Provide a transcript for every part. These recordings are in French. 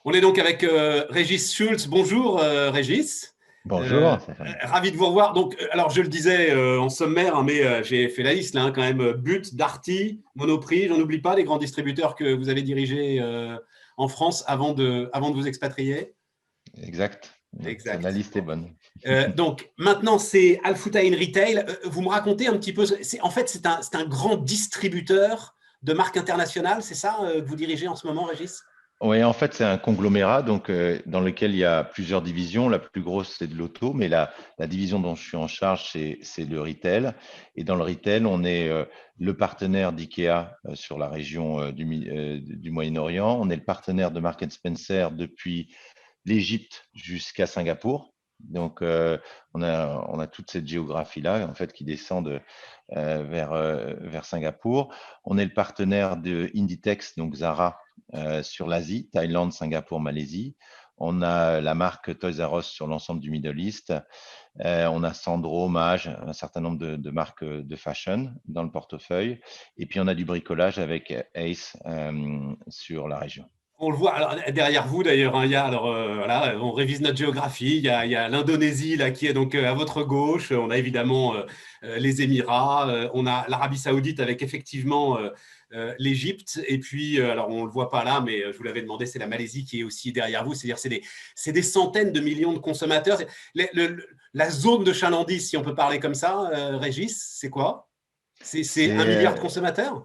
On est donc avec Régis Schultz. Bonjour Régis. Bonjour. Ravi de vous revoir. Donc, alors je le disais en sommaire, hein, mais j'ai fait la liste là, hein, quand même. But, Darty, Monoprix, j'en oublie pas, les grands distributeurs que vous avez dirigés en France avant de vous expatrier. Exact. La Exact. liste est bonne. Donc maintenant c'est Alfuta in Retail. Vous me racontez un petit peu. En fait, c'est un grand distributeur de marques internationales, c'est ça que vous dirigez en ce moment, Régis? Oui, en fait, c'est un conglomérat donc, dans lequel il y a plusieurs divisions. La plus grosse, c'est de l'auto, mais la division dont je suis en charge, c'est le retail. Et dans le retail, on est le partenaire d'IKEA sur la région du Moyen-Orient. On est le partenaire de Marks Spencer depuis l'Égypte jusqu'à Singapour. Donc, on a toute cette géographie-là, en fait, qui descend vers Singapour. On est le partenaire de Inditex, donc Zara, sur l'Asie, Thaïlande, Singapour, Malaisie. On a la marque Toys R Us sur l'ensemble du Middle East. On a Sandro, Mage, un certain nombre de marques de fashion dans le portefeuille. Et puis, on a du bricolage avec Ace sur la région. On le voit alors, derrière vous d'ailleurs, hein, il y a, alors, voilà, on révise notre géographie, il y a l'Indonésie là, qui est donc à votre gauche, on a évidemment les Émirats, on a l'Arabie Saoudite avec effectivement l'Égypte, et puis, alors on ne le voit pas là, mais je vous l'avais demandé, c'est la Malaisie qui est aussi derrière vous, c'est-à-dire c'est des centaines de millions de consommateurs. La zone de chalandise, si on peut parler comme ça, Régis, c'est quoi? C'est 1 milliard de C'est consommateurs?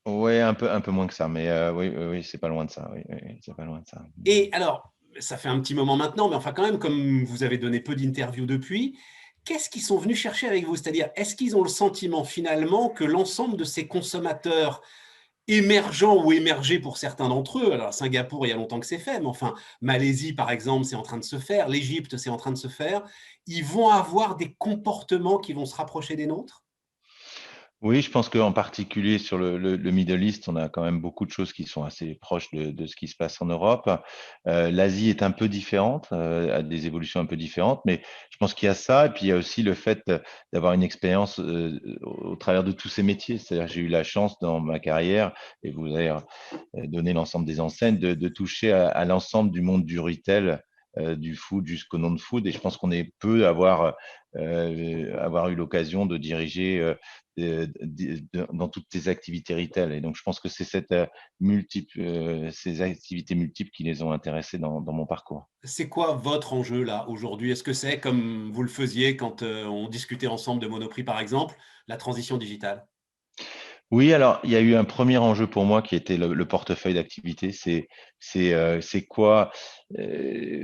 Ouais, un peu moins que ça, mais oui, oui, oui, c'est pas loin de ça. Oui, oui, oui, c'est pas loin de ça. Et alors, ça fait un petit moment maintenant, mais enfin quand même, comme vous avez donné peu d'interviews depuis, qu'est-ce qu'ils sont venus chercher avec vous? C'est-à-dire, est-ce qu'ils ont le sentiment finalement que l'ensemble de ces consommateurs émergents ou émergés pour certains d'entre eux, alors Singapour, il y a longtemps que c'est fait, mais enfin, Malaisie, par exemple, c'est en train de se faire, l'Égypte, c'est en train de se faire, ils vont avoir des comportements qui vont se rapprocher des nôtres? Oui, je pense qu'en particulier sur le Middle East, on a quand même beaucoup de choses qui sont assez proches de ce qui se passe en Europe. L'Asie est un peu différente, a des évolutions un peu différentes, mais je pense qu'il y a ça, et puis il y a aussi le fait d'avoir une expérience au travers de tous ces métiers. C'est-à-dire que j'ai eu la chance dans ma carrière, et vous avez donné l'ensemble des enseignes, de toucher à l'ensemble du monde du retail, du food jusqu'au non-food, et je pense qu'on est peu à avoir eu l'occasion de diriger dans toutes tes activités retail. Et donc, je pense que c'est ces activités multiples qui les ont intéressés dans mon parcours. C'est quoi votre enjeu là aujourd'hui? Est-ce que c'est comme vous le faisiez quand on discutait ensemble de Monoprix par exemple, la transition digitale? Oui, alors il y a eu un premier enjeu pour moi qui était le portefeuille d'activité. C'est quoi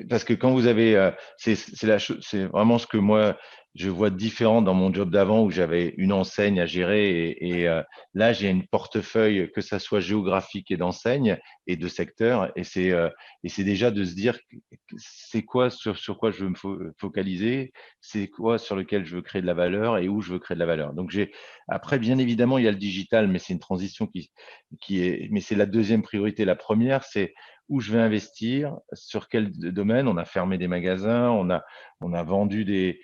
parce que quand vous avez c'est vraiment ce que moi je vois de différent dans mon job d'avant où j'avais une enseigne à gérer et là j'ai une portefeuille que ça soit géographique et d'enseigne et de secteur et c'est déjà de se dire c'est quoi sur quoi je veux focaliser, c'est quoi sur lequel je veux créer de la valeur et où je veux créer de la valeur. Donc j'ai après, bien évidemment, il y a le digital, mais c'est une transition mais c'est la deuxième priorité. La première, c'est où je vais investir, sur quel domaine. On a fermé des magasins, on a vendu des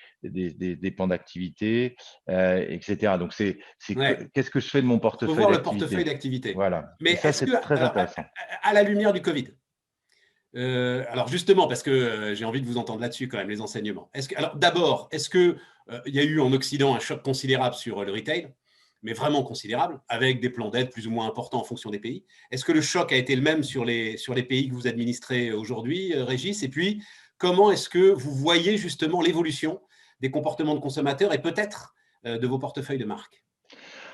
pans d'activité, etc. Donc, Ouais. qu'est-ce que je fais de mon portefeuille Revoir le portefeuille d'activité? d'activité. Voilà. Mais Et ça, est-ce que, c'est très alors, intéressant. à la lumière du Covid, alors justement, parce que j'ai envie de vous entendre là-dessus quand même, les enseignements. Alors d'abord, est-ce que il y a eu en Occident un choc considérable sur le retail, mais vraiment considérable, avec des plans d'aide plus ou moins importants en fonction des pays? Est-ce que le choc a été le même sur les pays que vous administrez aujourd'hui, Régis? Et puis, comment est-ce que vous voyez justement l'évolution des comportements de consommateurs et peut-être de vos portefeuilles de marques?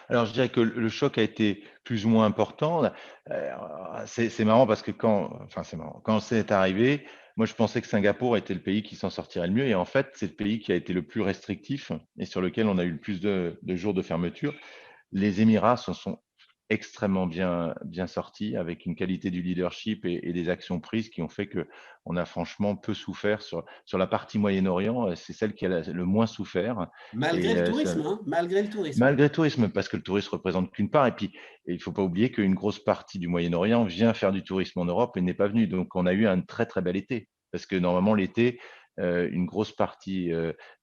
Alors, je dirais que le choc a été plus ou moins important. C'est marrant parce que enfin, c'est marrant. Quand c'est arrivé, moi, je pensais que Singapour était le pays qui s'en sortirait le mieux. Et en fait, c'est le pays qui a été le plus restrictif et sur lequel on a eu le plus de jours de fermeture. Les Émirats se sont extrêmement bien sortis avec une qualité du leadership et des actions prises qui ont fait que on a franchement peu souffert sur la partie Moyen-Orient. C'est celle qui a le moins souffert. Malgré Et le tourisme, hein, malgré le tourisme. malgré le tourisme, parce que le tourisme représente qu'une part. Et puis, il ne faut pas oublier qu'une grosse partie du Moyen-Orient vient faire du tourisme en Europe et n'est pas venue. Donc, on a eu un très, très bel été. Parce que normalement, l'été, une grosse partie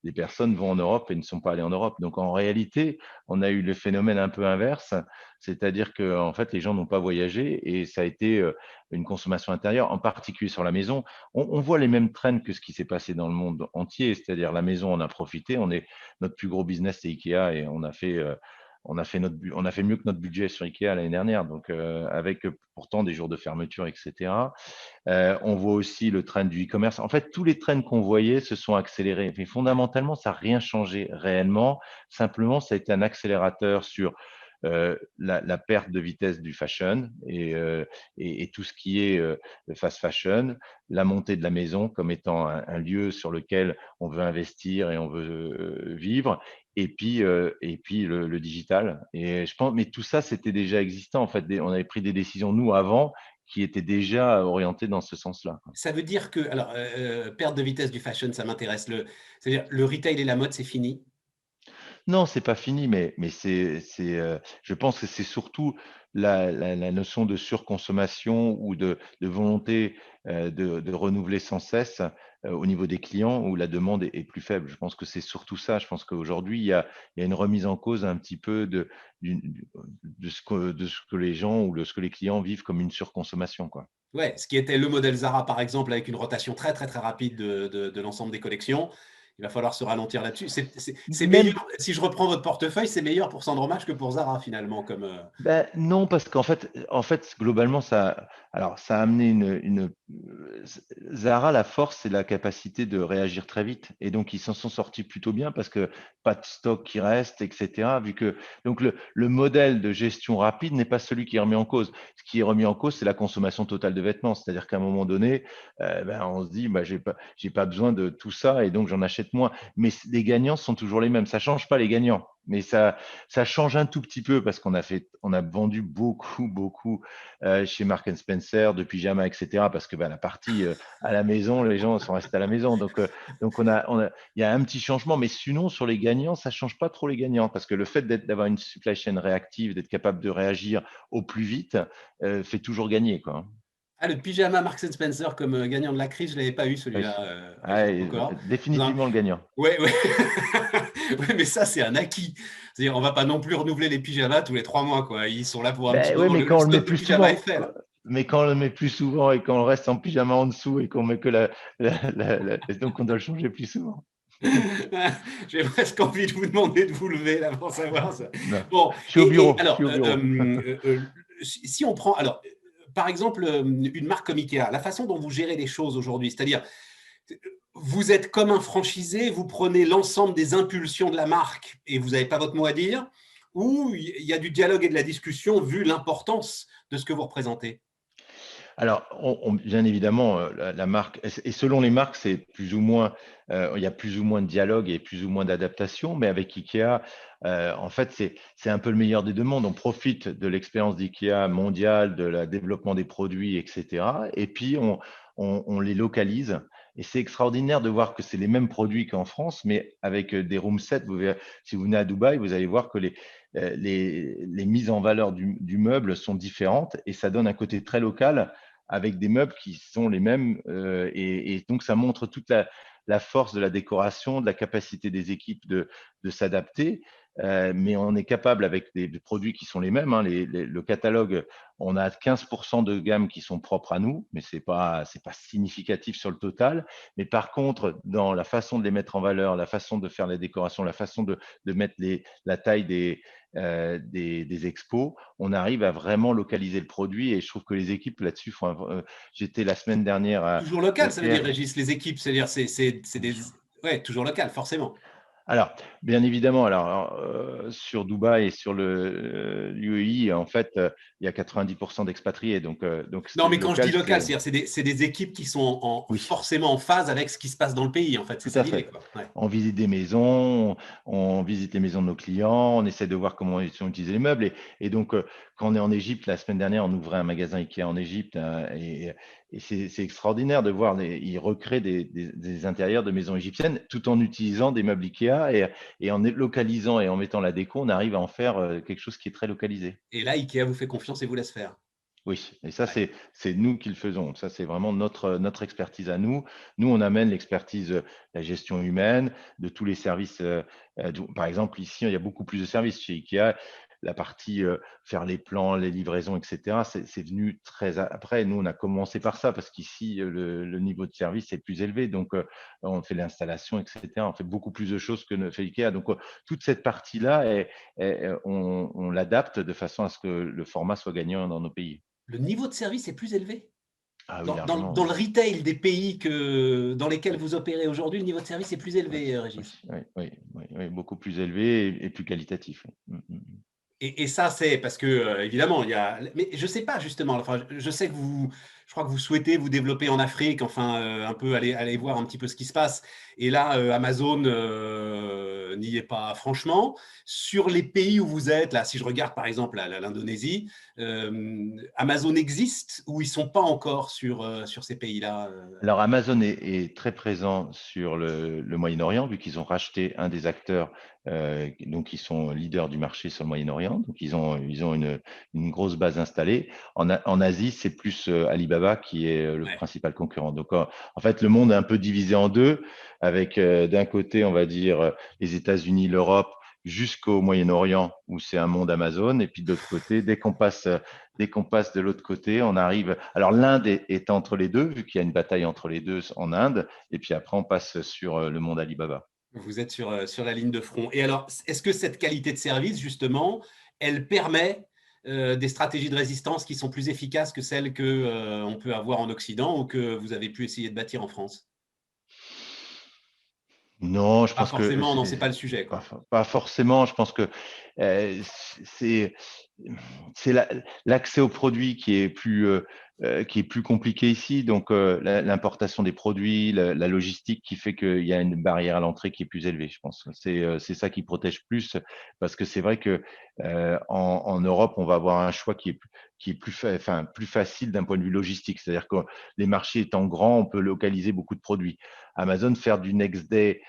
des personnes vont en Europe et ne sont pas allées en Europe. Donc en réalité, on a eu le phénomène un peu inverse, c'est-à-dire que en fait, les gens n'ont pas voyagé et ça a été une consommation intérieure, en particulier sur la maison. On voit les mêmes trends que ce qui s'est passé dans le monde entier, c'est-à-dire la maison, on a profité, notre plus gros business, c'est Ikea et on a fait mieux que notre budget sur Ikea l'année dernière, donc avec pourtant des jours de fermeture, etc. On voit aussi le trend du e-commerce. En fait, tous les trends qu'on voyait se sont accélérés. Mais fondamentalement, ça n'a rien changé réellement. Simplement, ça a été un accélérateur sur la perte de vitesse du fashion et tout ce qui est le fast fashion, la montée de la maison comme étant un lieu sur lequel on veut investir et on veut vivre, et puis le digital. Et je pense, mais tout ça, c'était déjà existant. En fait, on avait pris des décisions nous avant qui étaient déjà orientées dans ce sens-là. Ça veut dire que, alors, perte de vitesse du fashion, ça m'intéresse. C'est-à-dire, le retail et la mode, c'est fini? Non, c'est pas fini, mais je pense que c'est surtout la notion de surconsommation ou de volonté, de renouveler sans cesse, au niveau des clients où la demande est plus faible. Je pense que c'est surtout ça. Je pense qu'aujourd'hui, il y a une remise en cause un petit peu de ce que les gens ou de ce que les clients vivent comme une surconsommation, quoi. Ouais, ce qui était le modèle Zara, par exemple, avec une rotation très, très, très rapide de l'ensemble des collections. Il va falloir se ralentir là-dessus. C'est Même meilleur, si je reprends votre portefeuille, c'est meilleur pour Sandromache que pour Zara, finalement, comme, Ben non, parce qu'en fait, globalement, ça a amené Zara, la force, c'est la capacité de réagir très vite. Et donc, ils s'en sont sortis plutôt bien parce que pas de stock qui reste, etc. Donc, le modèle de gestion rapide n'est pas celui qui est remis en cause. Ce qui est remis en cause, c'est la consommation totale de vêtements. C'est-à-dire qu'à un moment donné, ben, on se dit, bah, j'ai pas besoin de tout ça et donc j'en achète moins. Mais les gagnants sont toujours les mêmes. Ça change pas les gagnants. Mais ça change un tout petit peu parce on a vendu beaucoup, beaucoup chez Marks Spencer de pyjamas, etc. Parce que ben, la partie à la maison, les gens sont restés à la maison. Donc il y a un petit changement. Mais sinon, sur les gagnants, ça change pas trop les gagnants parce que le fait d'avoir une supply chain réactive, d'être capable de réagir au plus vite, fait toujours gagner, quoi. ah, le pyjama Marks Spencer comme, gagnant de la crise, je l'avais pas eu Oui. celui-là, Ah, encore. Non, définitivement le gagnant. ouais, ouais. Ouais, mais ça, c'est un acquis. C'est-à-dire, on va pas non plus renouveler les pyjamas tous les 3 mois, quoi. Ils sont là pour un petit Ben oui, moment. mais Le quand on le met stock de plus pyjamas est souvent, fait, là. mais quand on le met plus souvent et qu'on reste en pyjama en dessous et qu'on met que donc on doit le changer plus souvent. J'ai presque envie de vous demander de vous lever là pour savoir ça. Non, Bon, je suis au bureau, je alors, suis au bureau. si on prend, alors, par exemple, une marque comme Ikea, la façon dont vous gérez les choses aujourd'hui, c'est-à-dire, vous êtes comme un franchisé, vous prenez l'ensemble des impulsions de la marque et vous n'avez pas votre mot à dire, ou il y a du dialogue et de la discussion vu l'importance de ce que vous représentez? Alors, bien évidemment, la marque, et selon les marques, il y a plus ou moins de dialogue et plus ou moins d'adaptation, mais avec Ikea, en fait, c'est un peu le meilleur des deux mondes. On profite de l'expérience d'Ikea mondiale, de la développement des produits, etc. Et puis, on les localise. Et c'est extraordinaire de voir que c'est les mêmes produits qu'en France, mais avec des room sets. Si vous venez à Dubaï, vous allez voir que les mises en valeur du meuble sont différentes et ça donne un côté très local avec des meubles qui sont les mêmes. Et donc, ça montre toute la force de la décoration, de la capacité des équipes de s'adapter. Mais on est capable, avec des produits qui sont les mêmes, hein, le catalogue, on a 15% de gamme qui sont propres à nous, mais c'est pas significatif sur le total. Mais par contre, dans la façon de les mettre en valeur, la façon de faire les décorations, la façon de mettre la taille des expos, on arrive à vraiment localiser le produit et je trouve que les équipes là-dessus j'étais la semaine dernière Toujours local, au ça veut dire, Caire. Régis, les équipes, c'est-à-dire, c'est des. Ouais, toujours local, forcément. Alors, bien évidemment, sur Dubaï et sur l'UAE, en fait, il y a 90% d'expatriés, donc Non, mais quand je dis local, local, c'est c'est-à-dire c'est des équipes qui sont oui. forcément en phase avec ce qui se passe dans le pays, en fait. C'est Tout ça à l'idée, fait. quoi. Ouais. On visite des maisons, on visite les maisons de nos clients, on essaie de voir comment ils sont utilisés les meubles. Et donc, quand on est en Égypte, la semaine dernière, on ouvrait un magasin Ikea en Égypte, hein, et c'est extraordinaire de voir, ils recréent des intérieurs de maisons égyptiennes tout en utilisant des meubles Ikea et en localisant et en mettant la déco, on arrive à en faire quelque chose qui est très localisé. Et là, Ikea vous fait confiance et vous laisse faire. Oui, et ça, Ouais. c'est nous qui le faisons. Ça, c'est vraiment notre expertise à nous. Nous, on amène l'expertise, la gestion humaine de tous les services, par exemple, ici, il y a beaucoup plus de services chez IKEA. La partie, faire les plans, les livraisons et cetera, c'est venu très a après. Nous, on a commencé par ça parce qu'ici, le niveau de service est plus élevé, donc on fait l'installation et cetera. On fait beaucoup plus de choses que ne fait IKEA, donc toute cette partie-là on l'adapte de façon à ce que le format soit gagnant dans nos pays. Le niveau de service est plus élevé? Ah oui, Dans largement, le retail des pays dans lesquels vous opérez aujourd'hui, le niveau de service est plus oui, élevé, oui, Régis? oui, oui, oui, oui, beaucoup plus élevé et plus qualitatif, oui. Et ça, c'est parce que, évidemment, il y a. Mais je sais pas justement. Enfin, je sais que je crois que vous souhaitez vous développer en Afrique. Enfin, un peu aller voir un petit peu ce qui se passe. Et là, Amazon n'y est pas franchement. Sur les pays où vous êtes, là, si je regarde par exemple l'Indonésie, Amazon existe ou ils sont pas encore sur ces pays-là. Alors Amazon est très présent sur le Moyen-Orient, vu qu'ils ont racheté un des acteurs, donc ils sont leaders du marché sur le Moyen-Orient, donc ils ont une grosse base installée. En Asie, c'est plus, Alibaba qui est, le Ouais. principal concurrent. Donc en fait, le monde est un peu divisé en 2 avec, d'un côté, on va dire, les États-Unis, l'Europe, jusqu'au Moyen-Orient où c'est un monde Amazon et puis de l'autre côté, dès qu'on passe de l'autre côté, on arrive. Alors l'Inde est entre les deux, vu qu'il y a une bataille entre les deux en Inde, et puis après on passe sur le monde Alibaba. Vous êtes sur la ligne de front. Et alors, est-ce que cette qualité de service, justement, elle permet des stratégies de résistance qui sont plus efficaces que celles que on peut avoir en Occident ou que vous avez pu essayer de bâtir en France? Non, je Pas pense que forcément, non, c'est pas le sujet, pas, quoi. pas forcément. Je pense que euh, c'est c'est l'accès aux produits qui est plus compliqué ici. Donc l'importation des produits, la logistique qui fait qu'il y a une barrière à l'entrée qui est plus élevée. Je pense c'est ça qui protège plus parce que c'est vrai que en Europe on va avoir un choix enfin plus facile d'un point de vue logistique. C'est-à-dire que les marchés étant grands, on peut localiser beaucoup de produits. Amazon faire du next day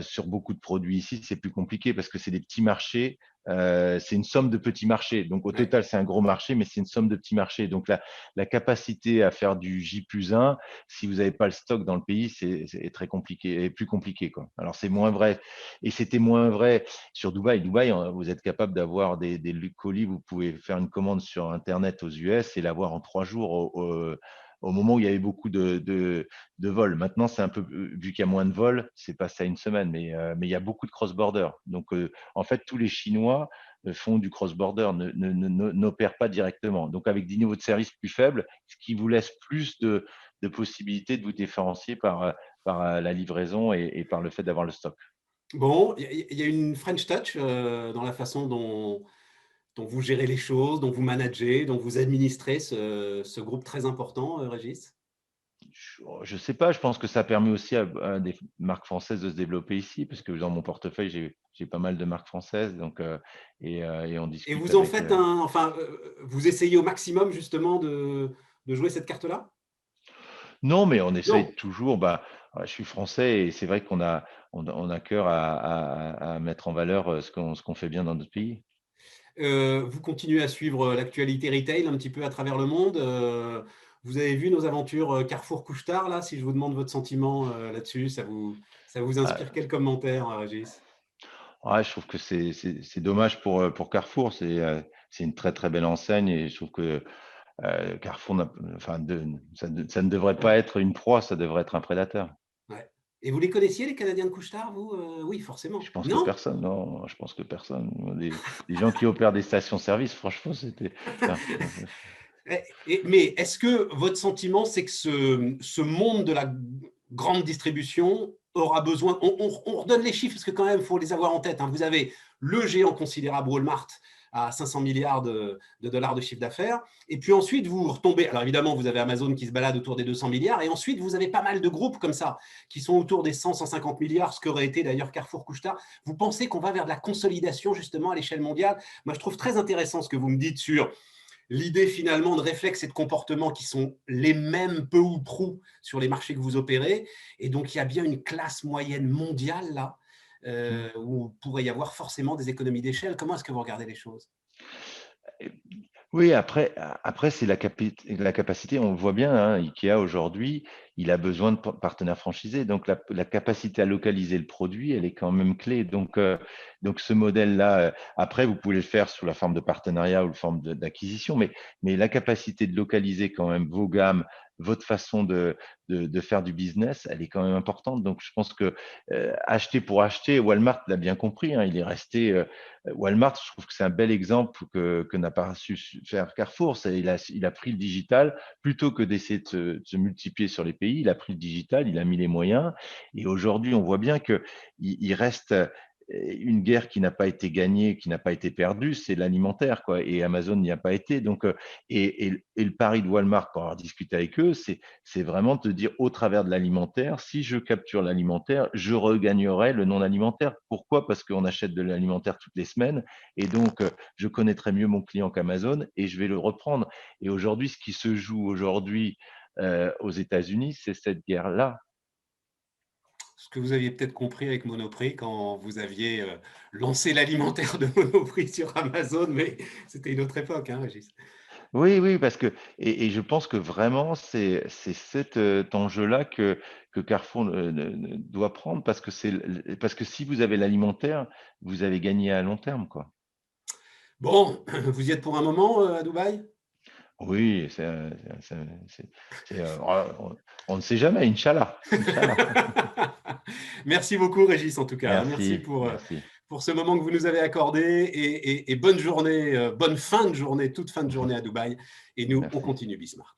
sur beaucoup de produits ici, c'est plus compliqué parce que c'est des petits marchés, c'est une somme de petits marchés. Donc au Ouais. total, c'est un gros marché, mais c'est une somme de petits marchés. Donc la capacité à faire du J+1, si vous n'avez pas le stock dans le pays, c'est très compliqué, et plus compliqué, quoi. Alors c'est moins vrai. Et c'était moins vrai sur Dubaï. Dubaï, vous êtes capable d'avoir des colis, vous pouvez faire une commande sur Internet aux US et l'avoir en 3 jours au moment où il y avait beaucoup de vols. Maintenant, c'est un peu, vu qu'il y a moins de vols, c'est passé à une semaine, mais il y a beaucoup de cross-border. Donc, en fait, tous les Chinois font du cross-border, n'opèrent pas directement. Donc, avec des niveaux de service plus faibles, ce qui vous laisse plus de possibilités de vous différencier par la livraison et par le fait d'avoir le stock. Bon, il y a une French touch dans la façon dont vous gérez les choses, dont vous managez, dont vous administrez ce groupe très important, Régis? Je sais pas, je pense que ça permet aussi à des marques françaises de se développer ici, parce que dans mon portefeuille, j'ai pas mal de marques françaises, donc et on Et discute vous en avec, faites enfin, vous essayez au maximum justement de jouer cette carte-là? non, mais on essaye Non. toujours, je suis français et c'est vrai qu'on a cœur à mettre en valeur, ce qu'on fait bien dans notre pays. Vous continuez à suivre l'actualité retail un petit peu à travers le monde. Vous avez vu nos aventures Carrefour Couche-Tard, là, si je vous demande votre sentiment là-dessus, ça vous inspire Ah, quel commentaire, Régis? ouais, je trouve que c'est dommage pour Carrefour. C'est une très, très belle enseigne et je trouve que, Carrefour n'a enfin ça ne devrait pas être une proie, ça devrait être un prédateur. Ouais. Et vous les connaissiez, les Canadiens de Couche-Tard, vous? Oui, Je forcément. pense que Non? personne, non, je pense que personne. Les gens qui opèrent des stations-service, franchement, enfin, Mais est-ce que votre sentiment, c'est que ce monde de la grande distribution aura besoin, on redonne les chiffres parce que quand même, il faut les avoir en tête, hein. Vous avez le géant considérable Walmart à 500 milliards de dollars de chiffre d'affaires. Et puis ensuite, vous retombez. Alors évidemment, vous avez Amazon qui se balade autour des 200 milliards. Et ensuite, vous avez pas mal de groupes comme ça qui sont autour des 100, 150 milliards, ce qu'aurait été d'ailleurs Carrefour Couche-Tard. Vous pensez qu'on va vers de la consolidation justement à l'échelle mondiale? Moi, je trouve très intéressant ce que vous me dites sur l'idée finalement de réflexes et de comportements qui sont les mêmes peu ou prou sur les marchés que vous opérez. Et donc, il y a bien une classe moyenne mondiale là, où il pourrait y avoir forcément des économies d'échelle. Comment est-ce que vous regardez les choses? Oui, après c'est la capacité, on le voit bien, hein, IKEA aujourd'hui, il a besoin de partenaires franchisés, donc la capacité à localiser le produit, elle est quand même clé. Donc ce modèle-là, après vous pouvez le faire sous la forme de partenariat ou la forme d'acquisition, mais la capacité de localiser quand même vos gammes, votre façon de faire du business, elle est quand même importante. Donc je pense que, acheter pour acheter, Walmart l'a bien compris, hein, il est resté, Walmart, je trouve que c'est un bel exemple que n'a pas su faire Carrefour. Il a pris le digital plutôt que d'essayer de se multiplier sur les pays. Il a pris le digital, il a mis les moyens. Et aujourd'hui, on voit bien qu'il reste une guerre qui n'a pas été gagnée, qui n'a pas été perdue, c'est l'alimentaire, quoi. Et Amazon n'y a pas été. Donc, et le pari de Walmart, pour avoir discuté avec eux, c'est vraiment de dire au travers de l'alimentaire, si je capture l'alimentaire, je regagnerai le non alimentaire. Pourquoi? Parce qu'on achète de l'alimentaire toutes les semaines et donc je connaîtrai mieux mon client qu'Amazon et je vais le reprendre. Et aujourd'hui, ce qui se joue aujourd'hui aux États-Unis, c'est cette guerre-là. Ce que vous aviez peut-être compris avec Monoprix quand vous aviez lancé l'alimentaire de Monoprix sur Amazon, mais c'était une autre époque, hein, Régis. Oui, oui, parce que et je pense que vraiment c'est cet, enjeu-là que Carrefour doit prendre parce que si vous avez l'alimentaire, vous avez gagné à long terme, quoi. Bon, vous y êtes pour un moment à Dubaï? Oui, on ne sait jamais, Inch'Allah, Inch'Allah. Merci beaucoup, Régis, en tout cas, hein. Merci Merci, merci, pour ce moment que vous nous avez accordé et bonne journée, bonne fin de journée, toute fin de journée à Dubaï. Et nous, on merci. continue Bismart.